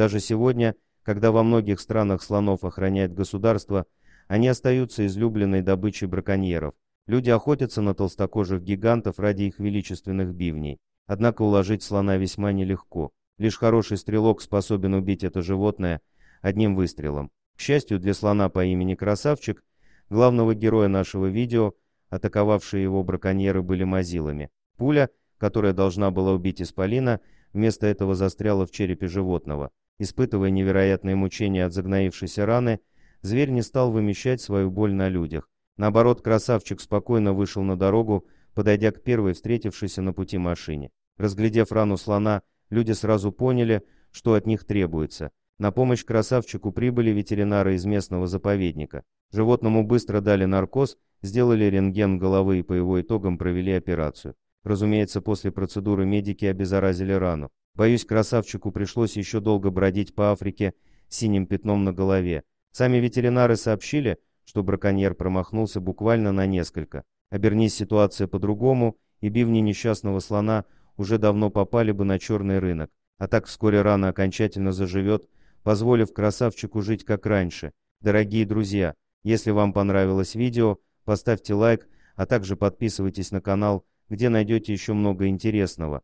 Даже сегодня, когда во многих странах слонов охраняет государство, они остаются излюбленной добычей браконьеров. Люди охотятся на толстокожих гигантов ради их величественных бивней. Однако уложить слона весьма нелегко. Лишь хороший стрелок способен убить это животное одним выстрелом. К счастью для слона по имени Красавчик, главного героя нашего видео, атаковавшие его браконьеры были мазилами. Пуля, которая должна была убить исполина, вместо этого застряла в черепе животного. Испытывая невероятные мучения от загноившейся раны, зверь не стал вымещать свою боль на людях. Наоборот, Красавчик спокойно вышел на дорогу, подойдя к первой встретившейся на пути машине. Разглядев рану слона, люди сразу поняли, что от них требуется. На помощь Красавчику прибыли ветеринары из местного заповедника. Животному быстро дали наркоз, сделали рентген головы и по его итогам провели операцию. Разумеется, после процедуры медики обеззаразили рану. Боюсь, Красавчику пришлось еще долго бродить по Африке с синим пятном на голове. Сами ветеринары сообщили, что браконьер промахнулся буквально на несколько. Обернись ситуация по-другому, и бивни несчастного слона уже давно попали бы на черный рынок. А так вскоре рана окончательно заживет, позволив Красавчику жить как раньше. Дорогие друзья, если вам понравилось видео, поставьте лайк, а также подписывайтесь на канал, где найдете еще много интересного.